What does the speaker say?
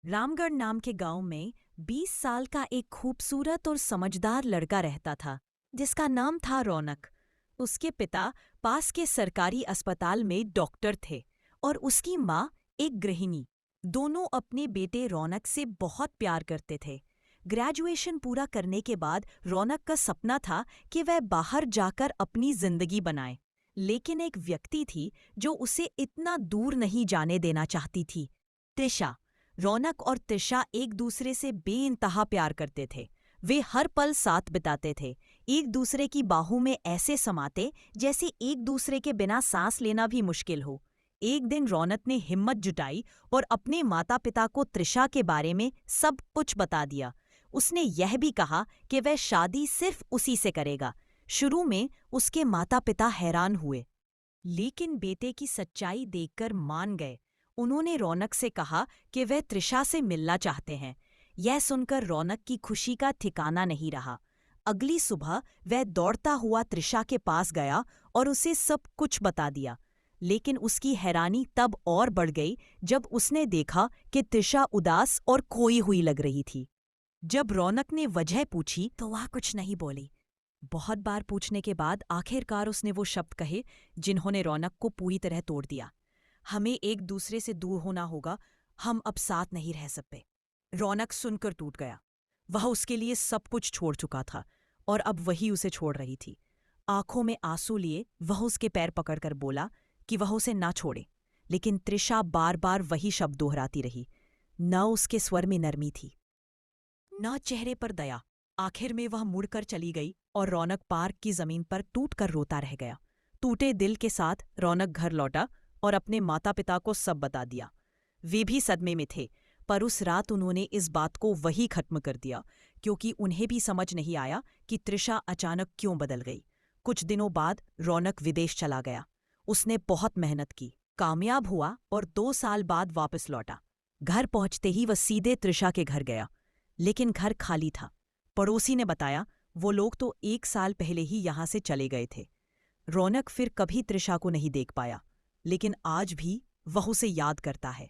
रामगढ़ नाम के गांव में 20 साल का एक खूबसूरत और समझदार लड़का रहता था जिसका नाम था रौनक। उसके पिता पास के सरकारी अस्पताल में डॉक्टर थे और उसकी माँ एक गृहिणी। दोनों अपने बेटे रौनक से बहुत प्यार करते थे। ग्रेजुएशन पूरा करने के बाद रौनक का सपना था कि वह बाहर जाकर अपनी जिंदगी बनाए, लेकिन एक व्यक्ति थी जो उसे इतना दूर नहीं जाने देना चाहती थी, त्रिशा। रौनक और त्रिशा एक दूसरे से बेइंतहा प्यार करते थे। वे हर पल साथ बिताते थे, एक दूसरे की बाहों में ऐसे समाते जैसे एक दूसरे के बिना सांस लेना भी मुश्किल हो। एक दिन रौनक ने हिम्मत जुटाई और अपने माता पिता को त्रिशा के बारे में सब कुछ बता दिया। उसने यह भी कहा कि वह शादी सिर्फ उसी से करेगा। शुरू में उसके माता पिता हैरान हुए, लेकिन बेटे की सच्चाई देखकर मान गए। उन्होंने रौनक से कहा कि वह त्रिशा से मिलना चाहते हैं। यह सुनकर रौनक की खुशी का ठिकाना नहीं रहा। अगली सुबह वह दौड़ता हुआ त्रिशा के पास गया और उसे सब कुछ बता दिया। लेकिन उसकी हैरानी तब और बढ़ गई जब उसने देखा कि त्रिशा उदास और खोई हुई लग रही थी। जब रौनक ने वजह पूछी तो वह कुछ नहीं बोली। बहुत बार पूछने के बाद आखिरकार उसने वो शब्द कहे जिन्होंने रौनक को पूरी तरह तोड़ दिया। हमें एक दूसरे से दूर होना होगा, हम अब साथ नहीं रह सकते। रौनक सुनकर टूट गया। वह उसके लिए सब कुछ छोड़ चुका था और अब वही उसे छोड़ रही थी। आंखों में आंसू लिए वह उसके पैर पकड़कर बोला कि वह उसे ना छोड़े, लेकिन त्रिशा बार बार वही शब्द दोहराती रही। न उसके स्वर में नरमी थी, न चेहरे पर दया। आखिर में वह मुड़कर चली गई और रौनक पार्क की जमीन पर टूटकर रोता रह गया। टूटे दिल के साथ रौनक घर लौटा और अपने माता पिता को सब बता दिया। वे भी सदमे में थे, पर उस रात उन्होंने इस बात को वही खत्म कर दिया, क्योंकि उन्हें भी समझ नहीं आया कि त्रिशा अचानक क्यों बदल गई। कुछ दिनों बाद रौनक विदेश चला गया। उसने बहुत मेहनत की, कामयाब हुआ और 2 साल बाद वापस लौटा। घर पहुंचते ही वह सीधे त्रिशा के घर गया, लेकिन घर खाली था। पड़ोसी ने बताया वो लोग तो 1 साल पहले ही यहां से चले गए थे। रौनक फिर कभी त्रिशा को नहीं देख पाया, लेकिन आज भी वह उसे याद करता है।